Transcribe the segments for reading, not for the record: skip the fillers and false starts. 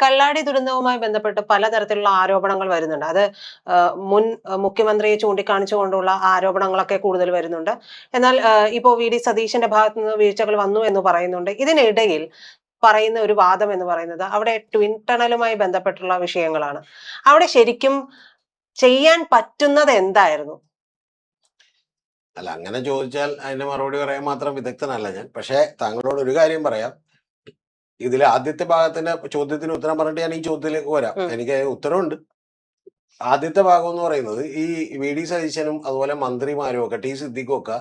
കള്ളാടി ദുരന്തവുമായി ബന്ധപ്പെട്ട് പലതരത്തിലുള്ള ആരോപണങ്ങൾ വരുന്നുണ്ട്. അത് മുൻ മുഖ്യമന്ത്രിയെ ചൂണ്ടിക്കാണിച്ചുകൊണ്ടുള്ള ആരോപണങ്ങളൊക്കെ കൂടുതൽ വരുന്നുണ്ട്. എന്നാൽ ഇപ്പോ വി.ഡി. സതീശന്റെ ഭാഗത്തു നിന്ന് വീഴ്ചകൾ വന്നു എന്ന് പറയുന്നുണ്ട്. ഇതിനിടയിൽ പറയുന്ന ഒരു വാദം എന്ന് പറയുന്നത് അവിടെ ട്വിൻ ടണലുമായി ബന്ധപ്പെട്ടുള്ള വിഷയങ്ങളാണ്. അവിടെ ശരിക്കും ചെയ്യാൻ പറ്റുന്നത് എന്തായിരുന്നു? അല്ല, അങ്ങനെ ചോദിച്ചാൽ അതിന്റെ മറുപടി പറയാൻ മാത്രം വിദഗ്ധനല്ല ഞാൻ. പക്ഷേ താങ്കളോട് ഒരു കാര്യം പറയാം. ഇതിൽ ആദ്യത്തെ ഭാഗത്തിന്റെ ചോദ്യത്തിന് ഉത്തരം പറഞ്ഞിട്ട് ഞാൻ ഈ ചോദ്യത്തിലേക്ക് വരാം. എനിക്ക് ഉത്തരവുണ്ട്. ആദ്യത്തെ ഭാഗം എന്ന് പറയുന്നത് ഈ വി.ഡി. സതീശനും അതുപോലെ മന്ത്രിമാരും ഒക്കെ ടി സിദ്ദിഖും ഒക്കെ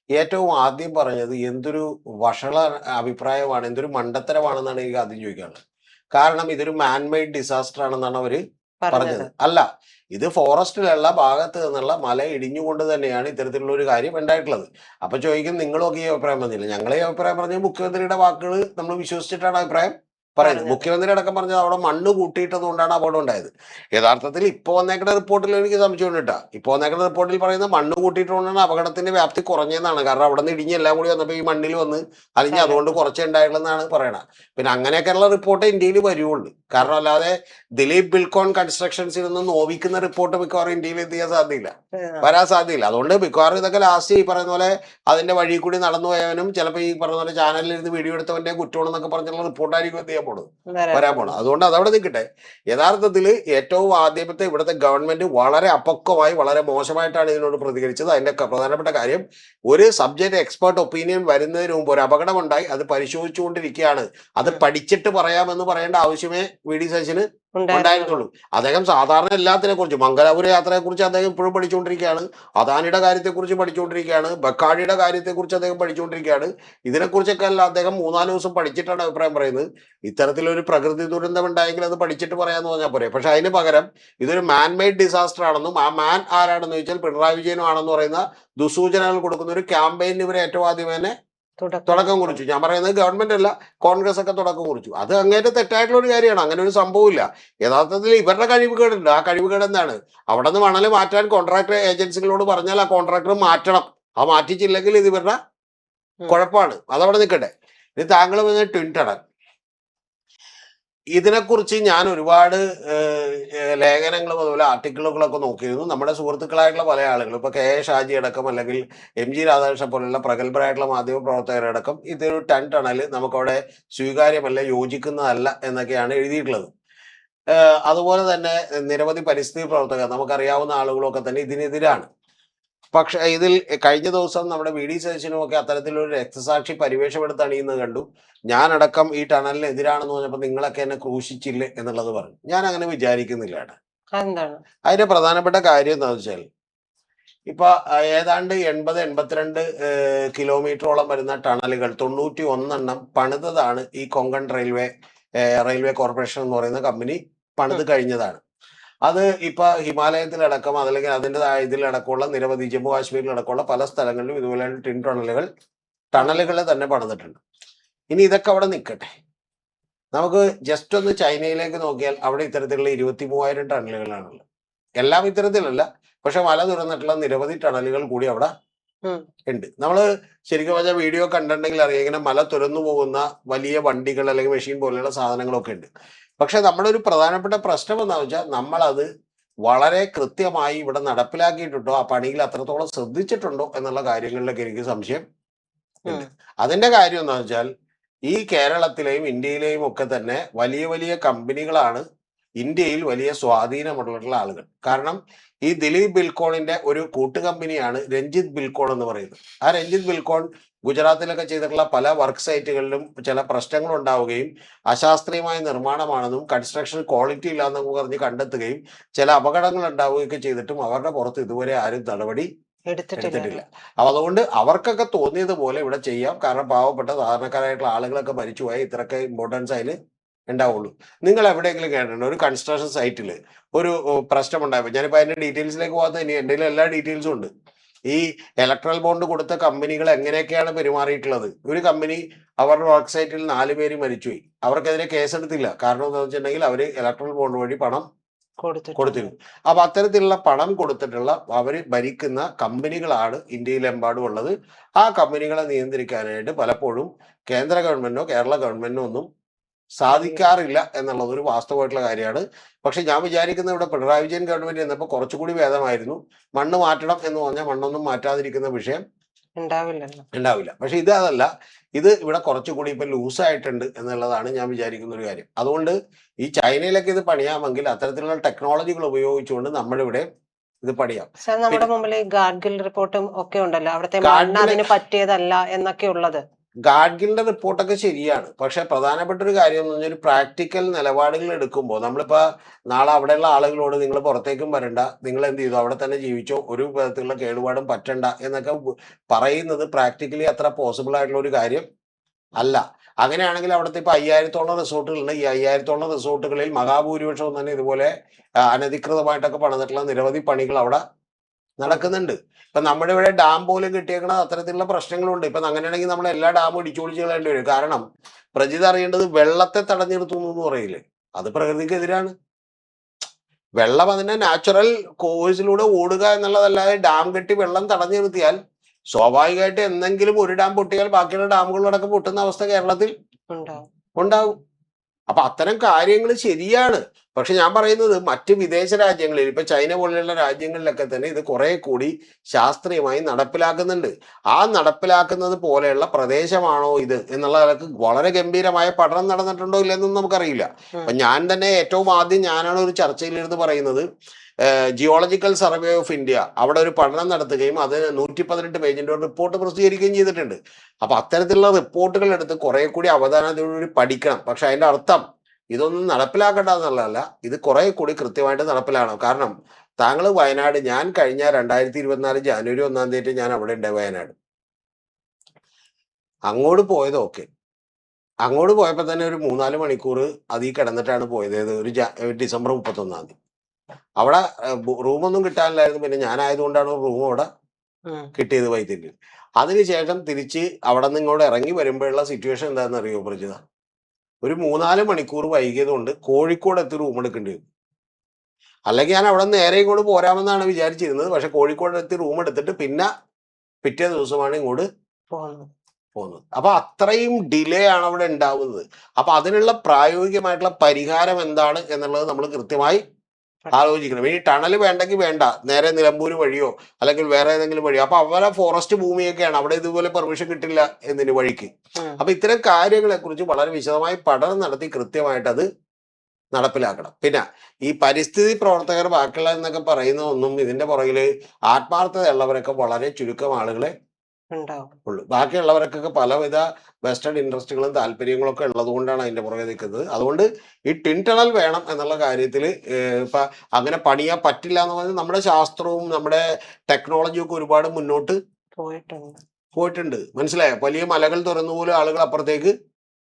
ഏറ്റവും ആദ്യം പറഞ്ഞത് എന്തൊരു വഷള അഭിപ്രായമാണ്, എന്തൊരു മണ്ടത്തരമാണെന്നാണ് എനിക്ക് ആദ്യം ചോദിക്കാനുള്ളത്. കാരണം ഇതൊരു മാൻമെയ്ഡ് ഡിസാസ്റ്റർ ആണെന്നാണ് അവര് പറഞ്ഞത്. അല്ല, ഇത് ഫോറസ്റ്റിലുള്ള ഭാഗത്ത് നിന്നുള്ള മല ഇടിഞ്ഞുകൊണ്ട് തന്നെയാണ് ഇത്തരത്തിലുള്ള ഒരു കാര്യം ഉണ്ടായിട്ടുള്ളത്. അപ്പൊ ചോദിക്കും, നിങ്ങളൊക്കെ ഈ അഭിപ്രായം പറഞ്ഞില്ല. ഞങ്ങളെ അഭിപ്രായം പറഞ്ഞ മുഖ്യമന്ത്രിയുടെ വാക്കുകൾ നമ്മൾ വിശ്വസിച്ചിട്ടാണ് അഭിപ്രായം പറയുന്നത്. മുഖ്യമന്ത്രി അടക്കം പറഞ്ഞത് അവിടെ മണ്ണ് കൂട്ടിയിട്ടത് കൊണ്ടാണ് അപകടം ഉണ്ടായത്. യഥാർത്ഥത്തിൽ ഇപ്പൊ വന്നേക്കുന്ന റിപ്പോർട്ടിൽ എനിക്ക് സംശയം കേട്ടാ. ഇപ്പൊ വന്നേക്കുന്ന റിപ്പോർട്ടിൽ പറയുന്നത് മണ്ണ് കൂട്ടിയിട്ടുകൊണ്ടാണ് അപകടത്തിന്റെ വ്യാപ്തി കുറഞ്ഞതെന്നാണ്. കാരണം അവിടെ നിന്ന് ഇടിഞ്ഞ് എല്ലാം കൂടി വന്നപ്പോൾ ഈ മണ്ണിൽ വന്ന് അലിഞ്ഞ് അതുകൊണ്ട് കുറച്ചേ ഉണ്ടായിട്ടുള്ളതെന്നാണ് പറയണത്. പിന്നെ അങ്ങനെയൊക്കെയുള്ള റിപ്പോർട്ട് ഇന്ത്യയിൽ വരുവുള്ളൂ. കാരണം അല്ലാതെ ദിലീപ് ബിൽക്കോൺ കൺസ്ട്രക്ഷൻസിൽ നിന്ന് നോവിക്കുന്ന റിപ്പോർട്ട് മിക്കവാറും ഇന്ത്യയിൽ എത്തിയാൻ സാധ്യതയില്ല, വരാൻ സാധ്യതയില്ല. അതുകൊണ്ട് മിക്കവാറും ഇതൊക്കെ ലാസ്റ്റ് ഈ പറയുന്ന പോലെ അതിന്റെ വഴി കൂടി നടന്നു പോയവനും ചിലപ്പോൾ ഈ പറഞ്ഞ പോലെ ചാനലിൽ ഇരുന്ന് വീഡിയോ എടുത്തവന്റെ കുറ്റമാണെന്നൊക്കെ പറഞ്ഞുള്ള റിപ്പോർട്ടായിരിക്കും എത്തിയാൽ വരാൻ പോണത്. അതുകൊണ്ട് അതവിടെ നിൽക്കട്ടെ. യഥാർത്ഥത്തിൽ ഏറ്റവും ആദ്യത്തെ ഇവിടുത്തെ ഗവൺമെന്റ് വളരെ അപക്വമായി വളരെ മോശമായിട്ടാണ് ഇതിനോട് പ്രതികരിച്ചത്. അതിന്റെ പ്രധാനപ്പെട്ട കാര്യം, ഒരു സബ്ജക്ട് എക്സ്പേർട്ട് ഒപ്പീനിയൻ വരുന്നതിന് മുമ്പ് ഒരു അപകടം ഉണ്ടായി, അത് പരിശോധിച്ചുകൊണ്ടിരിക്കുകയാണ്, അത് പഠിച്ചിട്ട് പറയാമെന്ന് പറയേണ്ട ആവശ്യമേ വി.ഡി. സതീശന് ഉണ്ടായിരുന്നുള്ളൂ. അദ്ദേഹം സാധാരണ എല്ലാത്തിനെ കുറിച്ച്, മംഗലാപുര യാത്രയെ കുറിച്ച് അദ്ദേഹം ഇപ്പോഴും പഠിച്ചുകൊണ്ടിരിക്കുകയാണ്, അദാനിയുടെ കാര്യത്തെക്കുറിച്ച് പഠിച്ചുകൊണ്ടിരിക്കുകയാണ്, ബക്കാടിയുടെ കാര്യത്തെക്കുറിച്ച് അദ്ദേഹം പഠിച്ചുകൊണ്ടിരിക്കുകയാണ്. ഇതിനെക്കുറിച്ചൊക്കെ അല്ല അദ്ദേഹം 3-4 ദിവസം പഠിച്ചിട്ടാണ് അഭിപ്രായം പറയുന്നത്. ഇത്തരത്തിലൊരു പ്രകൃതി ദുരന്തം ഉണ്ടായെങ്കിൽ അത് പഠിച്ചിട്ട് പറയാന്ന് പറഞ്ഞാൽ പോരെ. പക്ഷെ അതിന് പകരം ഇതൊരു മാൻമെയ്ഡ് ഡിസാസ്റ്റർ ആണെന്നും ആ മാൻ ആരാണെന്ന് ചോദിച്ചാൽ പിണറായി വിജയനും ആണെന്ന് പറയുന്ന ദുസൂചനകൾ കൊടുക്കുന്ന ഒരു ക്യാമ്പയിന് ഇവർ ഏറ്റവും ആദ്യം തന്നെ തുടക്കം കുറിച്ചു. ഞാൻ പറയുന്നത് ഗവൺമെന്റ് അല്ല, കോൺഗ്രസ് ഒക്കെ തുടക്കം കുറിച്ചു. അത് അങ്ങേറ്റ തെറ്റായിട്ടുള്ള ഒരു കാര്യമാണ്. അങ്ങനെ ഒരു സംഭവമില്ല. യഥാർത്ഥത്തിൽ ഇവരുടെ കഴിവുകേടുണ്ട്. ആ കഴിവുകേട് എന്താണ്? അവിടെ നിന്ന് മണൽ മാറ്റാൻ കോൺട്രാക്ടർ ഏജൻസികളോട് പറഞ്ഞാൽ ആ കോൺട്രാക്ടർ മാറ്റണം. ആ മാറ്റിച്ചില്ലെങ്കിൽ ഇത് ഇവരുടെ കുഴപ്പമാണ്. അതവിടെ നിൽക്കട്ടെ. ഇനി താങ്കൾ പറഞ്ഞ ട്വിൻ ടണൽ, ഇതിനെക്കുറിച്ച് ഞാൻ ഒരുപാട് ലേഖനങ്ങളും അതുപോലെ ആർട്ടിക്കിളുകളൊക്കെ നോക്കിയിരുന്നു. നമ്മുടെ സുഹൃത്തുക്കളായിട്ടുള്ള പല ആളുകൾ, ഇപ്പൊ കെ എ ഷാജി അടക്കം അല്ലെങ്കിൽ എം.ജി. രാധാകൃഷ്ണൻ പോലുള്ള പ്രഗത്ഭരായിട്ടുള്ള മാധ്യമ പ്രവർത്തകരടക്കം ഇതൊരു ടണൽ നമുക്കവിടെ സ്വീകാര്യമല്ല, യോജിക്കുന്നതല്ല എന്നൊക്കെയാണ് എഴുതിയിട്ടുള്ളത്. അതുപോലെ തന്നെ നിരവധി പരിസ്ഥിതി പ്രവർത്തകർ, നമുക്കറിയാവുന്ന ആളുകളൊക്കെ തന്നെ ഇതിനെതിരാണ്. പക്ഷെ ഇതിൽ കഴിഞ്ഞ ദിവസം നമ്മുടെ വി.ഡി. സതീശനുമൊക്കെ അത്തരത്തിലൊരു രക്തസാക്ഷി പരിവേഷമെടുത്ത് അണിയുന്നത് കണ്ടു. ഞാനടക്കം ഈ ടണലിന് എതിരാണെന്ന് പറഞ്ഞപ്പോൾ നിങ്ങളൊക്കെ എന്നെ ക്രൂശിച്ചില്ലേ എന്നുള്ളത് പറഞ്ഞു. ഞാൻ അങ്ങനെ വിചാരിക്കുന്നില്ല. അതിന്റെ പ്രധാനപ്പെട്ട കാര്യം എന്താണെന്ന് വെച്ചാൽ, ഇപ്പൊ ഏതാണ്ട് 80-82 കിലോമീറ്ററോളം വരുന്ന ടണലുകൾ 91 പണിതതാണ് ഈ കൊങ്കൺ റെയിൽവേ കോർപ്പറേഷൻ എന്ന് പറയുന്ന കമ്പനി പണിത് കഴിഞ്ഞതാണ്. അത് ഇപ്പൊ ഹിമാലയത്തിലടക്കം അതല്ലെങ്കിൽ അതിൻ്റെ ഇതിലടക്കമുള്ള നിരവധി ജമ്മു കാശ്മീരിലടക്കമുള്ള പല സ്ഥലങ്ങളിലും ഇതുപോലെ ട്വിൻ ടണലുകൾ തന്നെ പണിതിട്ടുണ്ട്. ഇനി ഇതൊക്കെ അവിടെ നിൽക്കട്ടെ. നമുക്ക് ജസ്റ്റ് ഒന്ന് ചൈനയിലേക്ക് നോക്കിയാൽ അവിടെ ഇത്തരത്തിലുള്ള 23,000 ടണലുകളാണുള്ളത്. എല്ലാം ഇത്തരത്തിലല്ല, പക്ഷെ മല തുറന്നിട്ടുള്ള നിരവധി ടണലുകൾ കൂടി അവിടെ ഉണ്ട്. നമ്മള് ശരിക്കും പറഞ്ഞാൽ വീഡിയോ കണ്ടിട്ടുണ്ടെങ്കിൽ അറിയാം, ഇങ്ങനെ മല തുറന്നു പോകുന്ന വലിയ വണ്ടികൾ അല്ലെങ്കിൽ മെഷീൻ പോലെയുള്ള സാധനങ്ങളൊക്കെ ഉണ്ട്. പക്ഷെ നമ്മുടെ ഒരു പ്രധാനപ്പെട്ട പ്രശ്നം എന്താണെന്ന് വെച്ചാൽ, നമ്മളത് വളരെ കൃത്യമായി ഇവിടെ നടപ്പിലാക്കിയിട്ടുണ്ടോ, ആ പണിയിൽ അത്രത്തോളം ശ്രദ്ധിച്ചിട്ടുണ്ടോ എന്നുള്ള കാര്യങ്ങളിലൊക്കെ എനിക്ക് സംശയം ഉണ്ട്. അതിന്റെ കാര്യം എന്താണെന്ന് വെച്ചാൽ, ഈ കേരളത്തിലെയും ഇന്ത്യയിലെയും ഒക്കെ തന്നെ വലിയ വലിയ കമ്പനികളാണ് ഇന്ത്യയിൽ വലിയ സ്വാധീനമുള്ള ആളുകൾ. കാരണം ഈ ദിലീപ് ബിൽക്കോണിന്റെ ഒരു കൂട്ടുകമ്പനിയാണ് രഞ്ജിത്ത് ബിൽക്കോൺ എന്ന് പറയുന്നത്. ആ രഞ്ജിത്ത് ബിൽക്കോൺ ഗുജറാത്തിലൊക്കെ ചെയ്തിട്ടുള്ള പല വർക്ക് സൈറ്റുകളിലും ചില പ്രശ്നങ്ങൾ ഉണ്ടാവുകയും അശാസ്ത്രീയമായ നിർമ്മാണമാണെന്നും കൺസ്ട്രക്ഷൻ ക്വാളിറ്റി ഇല്ലാന്നും പറഞ്ഞ് കണ്ടെത്തുകയും ചില അപകടങ്ങൾ ഉണ്ടാവുകയൊക്കെ ചെയ്തിട്ടും അവരുടെ പുറത്ത് ഇതുവരെ ആരും നടപടി എടുത്തിട്ടില്ല. അപ്പൊ അതുകൊണ്ട് അവർക്കൊക്കെ തോന്നിയതുപോലെ ഇവിടെ ചെയ്യാം. കാരണം പാവപ്പെട്ട സാധാരണക്കാരായിട്ടുള്ള ആളുകളൊക്കെ മരിച്ചുപോയ ഇത്രയൊക്കെ ഇമ്പോർട്ടൻസ് അതിൽ ഉണ്ടാവുള്ളൂ. നിങ്ങൾ എവിടെയെങ്കിലും കേട്ടിട്ടുണ്ട് ഒരു കൺസ്ട്രക്ഷൻ സൈറ്റിൽ ഒരു പ്രശ്നം ഉണ്ടായപ്പോൾ? ഞാനിപ്പോൾ അതിന്റെ ഡീറ്റെയിൽസിലേക്ക് പോകാത്ത, ഇനി എൻ്റെ എല്ലാ ഡീറ്റെയിൽസും ഉണ്ട്. ഈ ഇലക്ട്രൽ ബോണ്ട് കൊടുത്ത കമ്പനികൾ എങ്ങനെയൊക്കെയാണ് പെരുമാറിയിട്ടുള്ളത്. ഒരു കമ്പനി അവരുടെ വർക്ക് സൈറ്റിൽ 4 പേര് മരിച്ചുപോയി. അവർക്കെതിരെ കേസെടുത്തില്ല. കാരണം എന്താണെന്ന് വെച്ചിട്ടുണ്ടെങ്കിൽ അവർ ഇലക്ട്രൽ ബോണ്ട് വഴി പണം കൊടുത്തിരുന്നു. അപ്പൊ അത്തരത്തിലുള്ള പണം കൊടുത്തിട്ടുള്ള അവര് ഭരിക്കുന്ന കമ്പനികളാണ് ഇന്ത്യയിലെമ്പാടും ഉള്ളത്. ആ കമ്പനികളെ നിയന്ത്രിക്കാനായിട്ട് പലപ്പോഴും കേന്ദ്ര ഗവൺമെന്റിനോ കേരള ഗവൺമെന്റിനോ ഒന്നും സാധിക്കാറില്ല എന്നുള്ളത് ഒരു വാസ്തവമായിട്ടുള്ള കാര്യമാണ്. പക്ഷെ ഞാൻ വിചാരിക്കുന്നത് ഇവിടെ പിണറായി വിജയൻ ഗവൺമെന്റ് എന്നപ്പോൾ കുറച്ചുകൂടി ഭേദമായിരുന്നു. മണ്ണ് മാറ്റണം എന്ന് പറഞ്ഞാൽ മണ്ണൊന്നും മാറ്റാതിരിക്കുന്ന വിഷയം ഉണ്ടാവില്ലല്ലോ. ഉണ്ടാവില്ല. പക്ഷെ ഇത് അതല്ല, ഇത് ഇവിടെ കുറച്ചുകൂടി ഇപ്പൊ ലൂസായിട്ടുണ്ട് എന്നുള്ളതാണ് ഞാൻ വിചാരിക്കുന്ന ഒരു കാര്യം. അതുകൊണ്ട് ഈ ചൈനയിലൊക്കെ ഇത് പണിയാമെങ്കിൽ അത്തരത്തിലുള്ള ടെക്നോളജികൾ ഉപയോഗിച്ചുകൊണ്ട് നമ്മളിവിടെ ഇത് പണിയാം. സാർ, നമ്മുടെ മുമ്പിൽ ഈ ഗാഡ്ഗിൽ റിപ്പോർട്ടും ഒക്കെ ഉണ്ടല്ലോ, അവിടുത്തെ മണ്ണ് ഗാഡ്ഗിൽ അതിന് പറ്റിയതല്ല എന്നൊക്കെ ഉള്ളത്. ഗാഡ്ഗിലിന്റെ റിപ്പോർട്ടൊക്കെ ശരിയാണ്. പക്ഷെ പ്രധാനപ്പെട്ട ഒരു കാര്യം എന്ന് പറഞ്ഞാൽ ഒരു പ്രാക്ടിക്കൽ നിലപാടുകൾ എടുക്കുമ്പോൾ നമ്മളിപ്പോ നാളെ അവിടെയുള്ള ആളുകളോട് നിങ്ങൾ പുറത്തേക്കും വരണ്ട, നിങ്ങൾ എന്ത് ചെയ്തു അവിടെ തന്നെ ജീവിച്ചോ, ഒരു വിധത്തിലുള്ള കേടുപാടും പറ്റണ്ട എന്നൊക്കെ പറയുന്നത് പ്രാക്ടിക്കലി അത്ര പോസിബിൾ ആയിട്ടുള്ള ഒരു കാര്യം അല്ല. അങ്ങനെയാണെങ്കിൽ അവിടുത്തെ ഇപ്പൊ 5000-ഓളം റിസോർട്ടുകളുണ്ട്. ഈ 5000-ഓളം റിസോർട്ടുകളിൽ മഹാഭൂരിപക്ഷവും തന്നെ ഇതുപോലെ അനധികൃതമായിട്ടൊക്കെ പണിതിട്ടുള്ള നിരവധി പണികൾ അവിടെ നടക്കുന്നുണ്ട്. ഇപ്പൊ നമ്മുടെ ഇവിടെ ഡാം പോലും കിട്ടിയേക്കണത് അത്തരത്തിലുള്ള പ്രശ്നങ്ങളുണ്ട്. ഇപ്പൊ അങ്ങനെയാണെങ്കിൽ നമ്മൾ എല്ലാ ഡാമും ഇടിച്ചോടിച്ച് കളയേണ്ടി വരും. കാരണം പ്രജിത അറിയേണ്ടത് വെള്ളത്തെ തടഞ്ഞു നിർത്തുന്നു എന്ന് പറയില്ലേ, അത് പ്രകൃതിക്കെതിരാണ്. വെള്ളം അതിന്റെ നാച്ചുറൽ കോഴ്സിലൂടെ ഓടുക എന്നുള്ളതല്ലാതെ ഡാം കെട്ടി വെള്ളം തടഞ്ഞു നിർത്തിയാൽ സ്വാഭാവികമായിട്ട് എന്തെങ്കിലും ഒരു ഡാം പൊട്ടിയാൽ ബാക്കിയുള്ള ഡാമുകളടക്കം പൊട്ടുന്ന അവസ്ഥ കേരളത്തിൽ ഉണ്ടാവും. ഉണ്ടാവും. അപ്പൊ അത്തരം കാര്യങ്ങൾ ശരിയാണ്. പക്ഷെ ഞാൻ പറയുന്നത് മറ്റ് വിദേശ രാജ്യങ്ങളിൽ ഇപ്പൊ ചൈന പോലെയുള്ള രാജ്യങ്ങളിലൊക്കെ തന്നെ ഇത് കുറെ കൂടി ശാസ്ത്രീയമായി നടപ്പിലാക്കുന്നുണ്ട്. ആ നടപ്പിലാക്കുന്നത് പോലെയുള്ള പ്രദേശമാണോ ഇത് എന്നുള്ളതൊക്കെ വളരെ ഗംഭീരമായ പഠനം നടന്നിട്ടുണ്ടോ ഇല്ലെന്നും നമുക്കറിയില്ല. അപ്പൊ ഞാൻ തന്നെ ഏറ്റവും ആദ്യം ഞാനാണ് ഒരു ചർച്ചയിലിരുന്ന് പറയുന്നത്, ജിയോളജിക്കൽ സർവേ ഓഫ് ഇന്ത്യ അവിടെ ഒരു പഠനം നടത്തുകയും അത് 118 പേജിന്റെ ഒരു റിപ്പോർട്ട് പ്രസിദ്ധീകരിക്കുകയും ചെയ്തിട്ടുണ്ട്. അപ്പൊ അത്തരത്തിലുള്ള റിപ്പോർട്ടുകൾ എടുത്ത് കുറെ കൂടി അവധാനതയോടുകൂടി പഠിക്കണം. പക്ഷെ അതിന്റെ അർത്ഥം ഇതൊന്നും നടപ്പിലാക്കണ്ട എന്നുള്ളതല്ല, ഇത് കുറെ കൂടി കൃത്യമായിട്ട് നടപ്പിലാക്കണം. കാരണം താങ്കൾ വയനാട്, ഞാൻ കഴിഞ്ഞ 2024 ജനുവരി 1-ാം തീയതി ഞാൻ അവിടെ ഉണ്ട് വയനാട്. അങ്ങോട്ട് പോയത് ഓക്കെ, അങ്ങോട്ട് പോയപ്പോ തന്നെ ഒരു 3-4 മണിക്കൂർ അതിൽ കിടന്നിട്ടാണ് പോയത്. ഒരു ഡിസംബർ 31-ാം തീയതി. അവിടെ റൂമൊന്നും കിട്ടാനില്ലായിരുന്നു. പിന്നെ ഞാനായതുകൊണ്ടാണ് ഒരു റൂം അവിടെ കിട്ടിയത് വൈത്തിരി. അതിനുശേഷം തിരിച്ച് അവിടെ നിന്ന് ഇങ്ങോട്ട് ഇറങ്ങി വരുമ്പോഴുള്ള സിറ്റുവേഷൻ എന്താണെന്ന് അറിയോ പ്രജിത? ഒരു 3-4 മണിക്കൂർ വൈകിയത് കൊണ്ട് കോഴിക്കോട് എത്തി റൂം എടുക്കേണ്ടി വന്നു. അല്ലെങ്കിൽ ഞാൻ അവിടെ നിന്ന് നേരെ ഇങ്ങോട്ട് പോരാമെന്നാണ് വിചാരിച്ചിരുന്നത്. പക്ഷെ കോഴിക്കോട് എത്തി റൂം എടുത്തിട്ട് പിന്നെ പിറ്റേ ദിവസമാണ് ഇങ്ങോട്ട് പോകുന്നത്. അപ്പൊ അത്രയും ഡിലേ ആണ് അവിടെ ഉണ്ടാവുന്നത്. അപ്പൊ അതിനുള്ള പ്രായോഗികമായിട്ടുള്ള പരിഹാരം എന്താണ് എന്നുള്ളത് നമ്മൾ കൃത്യമായി ആലോചിക്കണം. ഇനി ടണൽ വേണ്ടെങ്കിൽ വേണ്ട, നേരെ നിലമ്പൂർ വഴിയോ അല്ലെങ്കിൽ വേറെ ഏതെങ്കിലും വഴിയോ. അപ്പൊ അവരെ ഫോറസ്റ്റ് ഭൂമിയൊക്കെയാണ്, അവിടെ ഇതുപോലെ പെർമിഷൻ കിട്ടില്ല എന്നതിന് വഴിക്ക്. അപ്പൊ ഇത്തരം കാര്യങ്ങളെ കുറിച്ച് വളരെ വിശദമായി പഠനം നടത്തി കൃത്യമായിട്ട് അത് നടപ്പിലാക്കണം. പിന്നെ ഈ പരിസ്ഥിതി പ്രവർത്തകർ ബാക്കിയുള്ള എന്നൊക്കെ പറയുന്നതൊന്നും ഇതിന്റെ പുറകില് ആത്മാർത്ഥതയുള്ളവരൊക്കെ വളരെ ചുരുക്കം ആളുകളെ ഉള്ളൂ. ബാക്കിയുള്ളവർക്കൊക്കെ പലവിധ വെസ്റ്റേൺ ഇൻട്രസ്റ്റുകളും താല്പര്യങ്ങളും ഒക്കെ ഉള്ളത് കൊണ്ടാണ് അതിന്റെ പുറകെ നിൽക്കുന്നത്. അതുകൊണ്ട് ഈ ടിൻ ടണൽ വേണം എന്നുള്ള കാര്യത്തിൽ ഇപ്പൊ അങ്ങനെ പണിയാൻ പറ്റില്ല എന്ന് പറഞ്ഞാൽ നമ്മുടെ ശാസ്ത്രവും നമ്മുടെ ടെക്നോളജിയും ഒക്കെ ഒരുപാട് മുന്നോട്ട് പോയിട്ടുണ്ട്. മനസ്സിലായോ? വലിയ മലകൾ തുറന്നുപോലും ആളുകൾ അപ്പുറത്തേക്ക്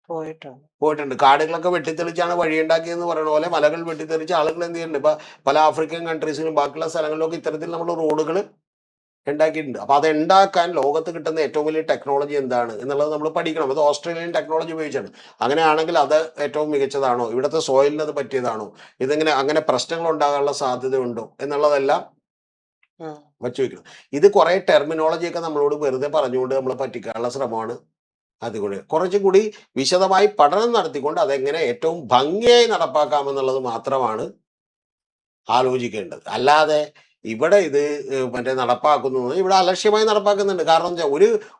പോയിട്ടുണ്ട്. കാടുകളൊക്കെ വെട്ടിത്തെളിച്ചാണ് വഴിയുണ്ടാക്കിയെന്ന് പറയുന്ന പോലെ മലകൾ വെട്ടിത്തെളിച്ച് ആളുകൾ എന്ത് ചെയ്യുന്നുണ്ട്? ഇപ്പൊ പല ആഫ്രിക്കൻ കൺട്രീസിലും ബാക്കിയുള്ള സ്ഥലങ്ങളിലൊക്കെ ഇത്തരത്തിൽ നമ്മൾ റോഡുകൾ ഉണ്ടാക്കിയിട്ടുണ്ട്. അപ്പൊ അത് ഉണ്ടാക്കാൻ ലോകത്ത് കിട്ടുന്ന ഏറ്റവും വലിയ ടെക്നോളജി എന്താണ് എന്നുള്ളത് നമ്മൾ പഠിക്കണം. അത് ഓസ്ട്രേലിയൻ ടെക്നോളജി ഉപയോഗിച്ചാണ്. അങ്ങനെയാണെങ്കിൽ അത് ഏറ്റവും മികച്ചതാണോ, ഇവിടുത്തെ സോയിലിന് അത് പറ്റിയതാണോ, ഇതെങ്ങനെ അങ്ങനെ പ്രശ്നങ്ങൾ ഉണ്ടാകാനുള്ള സാധ്യത ഉണ്ടോ എന്നുള്ളതെല്ലാം വച്ചു വെക്കണം. ഇത് കുറെ ടെർമിനോളജി ഒക്കെ നമ്മളോട് വെറുതെ പറഞ്ഞുകൊണ്ട് നമ്മൾ പറ്റിക്കാനുള്ള ശ്രമമാണ്. അതുകൊണ്ട് കുറച്ചും കൂടി വിശദമായി പഠനം നടത്തിക്കൊണ്ട് അതെങ്ങനെ ഏറ്റവും ഭംഗിയായി നടപ്പാക്കാമെന്നുള്ളത് മാത്രമാണ് ആലോചിക്കേണ്ടത്. അല്ലാതെ ഇവിടെ ഇത് മറ്റേ നടപ്പാക്കുന്നു, ഇവിടെ അലക്ഷ്യമായി നടപ്പാക്കുന്നുണ്ട്. കാരണം എന്താ,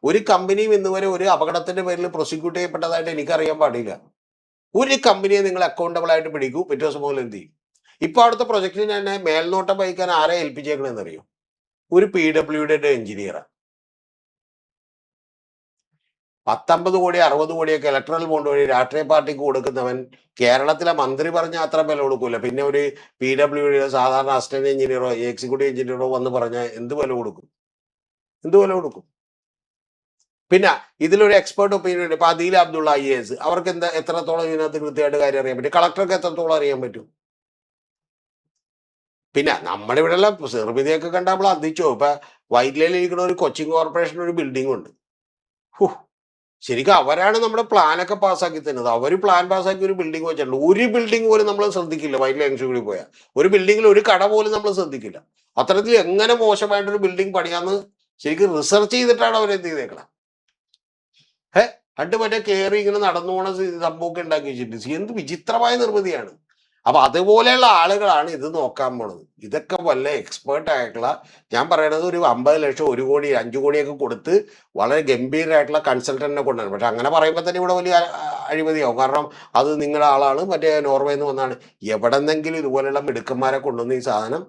ഒരു കമ്പനിയും ഇന്നുവരെ ഒരു അപകടത്തിന്റെ പേരിൽ പ്രോസിക്യൂട്ട് ചെയ്യപ്പെട്ടതായിട്ട് എനിക്കറിയാൻ പാടില്ല. ഒരു കമ്പനിയെ നിങ്ങൾ അക്കൗണ്ടബിൾ ആയിട്ട് പിടിക്കൂ, പിറ്റേ ദിവസം മുതൽ എന്ത് ചെയ്യും? ഇപ്പൊ അവിടുത്തെ പ്രൊജക്ടിന് തന്നെ മേൽനോട്ടം വഹിക്കാൻ ആരെ ഏൽപ്പിച്ചേക്കണെന്നറിയോ? ഒരു PWD എഞ്ചിനീയറാണ്. 19 കോടി 60 കോടിയൊക്കെ ഇലക്ട്രൽ ബോണ്ട് വഴി രാഷ്ട്രീയ പാർട്ടിക്ക് കൊടുക്കുന്നവൻ കേരളത്തിലെ മന്ത്രി പറഞ്ഞ അത്ര വില കൊടുക്കൂല. പിന്നെ ഒരു PWD സാധാരണ അസിസ്റ്റന്റ് എഞ്ചിനീയറോ എക്സിക്യൂട്ടീവ് എഞ്ചിനീയറോ വന്ന് പറഞ്ഞാൽ എന്ത് വില കൊടുക്കും? പിന്നെ ഇതിലൊരു എക്സ്പേർട്ട് ഒപ്പീനിയൻ ഉണ്ട്. ഇപ്പൊ അദീൽ അബ്ദുള്ള IAS, അവർക്ക് എത്രത്തോളം ഇതിനകത്ത് കൃത്യമായിട്ട് കാര്യം അറിയാൻ പറ്റും? കളക്ടർക്ക് എത്രത്തോളം അറിയാൻ പറ്റും? പിന്നെ നമ്മുടെ ഇവിടെയുള്ള നിർമ്മിതിയൊക്കെ കണ്ടാൽ നമ്മൾ അന്തിച്ചോ. ഇപ്പൊ വൈറ്റിലയിൽ ഇരിക്കുന്ന ഒരു കൊച്ചിൻ കോർപ്പറേഷൻ ഒരു ബിൽഡിംഗ് ഉണ്ട്. ശരിക്കും അവരാണ് നമ്മുടെ പ്ലാനൊക്കെ പാസ്സാക്കി തരുന്നത്. അവർ പ്ലാൻ പാസ്സാക്കി ഒരു ബിൽഡിംഗ് വെച്ചിട്ടുണ്ട്. ഒരു ബിൽഡിംഗ് പോലും നമ്മൾ ശ്രദ്ധിക്കില്ല. വൈറ്റില ജംഗ്ഷൻ കൂടി പോയാൽ ഒരു ബിൽഡിങ്ങിൽ ഒരു കട പോലും നമ്മൾ ശ്രദ്ധിക്കില്ല. അത്തരത്തിൽ എങ്ങനെ മോശമായിട്ടൊരു ബിൽഡിംഗ് പണിയാന്ന് ശരിക്കും റിസർച്ച് ചെയ്തിട്ടാണ് അവരെന്ത് ചെയ്തേക്കണം. എന്നിട്ട് മറ്റേ കയറി ഇങ്ങനെ നടന്നു പോണ സംഭവമൊക്കെ ഉണ്ടാക്കി വെച്ചിട്ട് എന്ത് വിചിത്രമായ നിർമ്മിതിയാണ്. അപ്പൊ അതുപോലെയുള്ള ആളുകളാണ് ഇത് നോക്കാൻ പോണത്. ഇതൊക്കെ വല്ല എക്സ്പേർട്ട് ആയിട്ടുള്ള, ഞാൻ പറയണത് ഒരു 50 ലക്ഷം 1 കോടി 5 കോടിയൊക്കെ കൊടുത്ത് വളരെ ഗംഭീരമായിട്ടുള്ള കൺസൾട്ടന്റിനെ കൊണ്ടാണ്. പക്ഷെ അങ്ങനെ പറയുമ്പോൾ തന്നെ ഇവിടെ വലിയ അഴിമതിയാവും. കാരണം അത് നിങ്ങളുടെ ആളാണ്, മറ്റേ നോർവേയിൽ നിന്ന് വന്നാണ്. എവിടെന്നെങ്കിലും ഇതുപോലെയുള്ള മിടുക്കന്മാരെ കൊണ്ടുവന്ന് ഈ സാധനം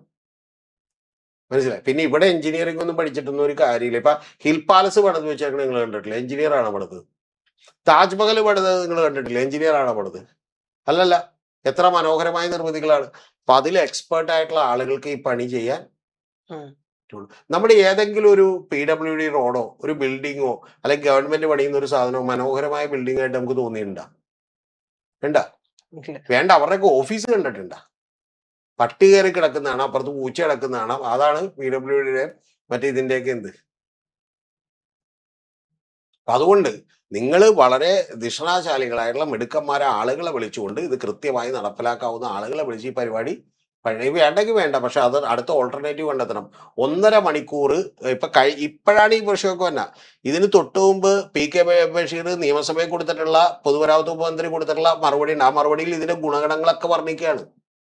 മനസ്സിലായി. പിന്നെ ഇവിടെ എഞ്ചിനീയറിംഗ് ഒന്നും പഠിച്ചിട്ടൊന്നും ഒരു കാര്യമില്ല. ഇപ്പൊ ഹിൽ പാലസ് പണിത് വെച്ചേക്കണ നിങ്ങൾ കണ്ടിട്ടില്ല? എഞ്ചിനീയർ ആണോ പണിത്? താജ്മഹൽ പണിത് നിങ്ങൾ കണ്ടിട്ടില്ല? എഞ്ചിനീയർ ആണോ പണിത്? അല്ലല്ല. എത്ര മനോഹരമായ നിർമ്മിതികളാണ്. അപ്പൊ അതിൽ എക്സ്പേർട്ട് ആയിട്ടുള്ള ആളുകൾക്ക് ഈ പണി ചെയ്യാൻ പറ്റുള്ളൂ. നമ്മുടെ ഏതെങ്കിലും ഒരു PWD റോഡോ ഒരു ബിൽഡിങ്ങോ അല്ലെങ്കിൽ ഗവൺമെന്റ് പണിയുന്ന ഒരു സാധനമോ മനോഹരമായ ബിൽഡിംഗ് ആയിട്ട് നമുക്ക് തോന്നിയിട്ടുണ്ടാ? വേണ്ട വേണ്ട. അവരുടെയൊക്കെ ഓഫീസ് കണ്ടിട്ടുണ്ടാ? പട്ടി കയറി കിടക്കുന്നതാണ്, അപ്പുറത്ത് പൂച്ച കിടക്കുന്നതാണ്. അതാണ് PWDയുടെ മറ്റേ ഇതിന്റെയൊക്കെ എന്ത്. അതുകൊണ്ട് നിങ്ങൾ വളരെ ദിഷണാശാലികളായിട്ടുള്ള മിടുക്കന്മാരെ ആളുകളെ വിളിച്ചുകൊണ്ട് ഇത് കൃത്യമായി നടപ്പിലാക്കാവുന്ന ആളുകളെ വിളിച്ച് ഈ പരിപാടി വേണ്ടെങ്കിൽ വേണ്ട, പക്ഷെ അത് അടുത്ത ഓൾട്ടർനേറ്റീവ് കണ്ടെത്തണം. 1.5 മണിക്കൂർ ഇപ്പോഴാണ് ഈ വിഷയമൊക്കെ വന്ന. ഇതിന് തൊട്ട് മുമ്പ് PK ബഷീർ നിയമസഭയിൽ കൊടുത്തിട്ടുള്ള പൊതുമരാമത്ത് വകുപ്പ് മന്ത്രി കൊടുത്തിട്ടുള്ള മറുപടി ഉണ്ട്. ആ മറുപടിയിൽ ഇതിന്റെ ഗുണഗണങ്ങളൊക്കെ വർണ്ണിക്കുകയാണ്.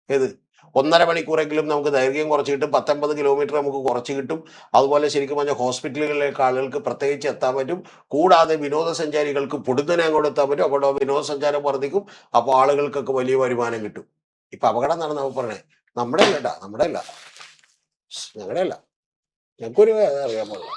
ഏത് 1.5 മണിക്കൂറെങ്കിലും നമുക്ക് ദൈർഘ്യം കുറച്ച് കിട്ടും, 19 കിലോമീറ്റർ നമുക്ക് കുറച്ച് കിട്ടും. അതുപോലെ ശരിക്കും പറഞ്ഞാൽ ഹോസ്പിറ്റലുകളിലേക്ക് ആളുകൾക്ക് പ്രത്യേകിച്ച് എത്താൻ പറ്റും. കൂടാതെ വിനോദസഞ്ചാരികൾക്ക് പൊടുന്നനെ അങ്ങോട്ട് എത്താൻ പറ്റും. അപ്പോൾ വിനോദസഞ്ചാരം വർദ്ധിക്കും. അപ്പോൾ ആളുകൾക്കൊക്കെ വലിയ വരുമാനം കിട്ടും. ഇപ്പൊ അപകടം എന്നാണ് നമുക്ക് പറഞ്ഞത്. നമ്മുടെ അല്ല, നമ്മുടെ അല്ല, ഞങ്ങളുടെ അല്ല, ഞങ്ങൾക്കൊരു അറിയാൻ പാടില്ല.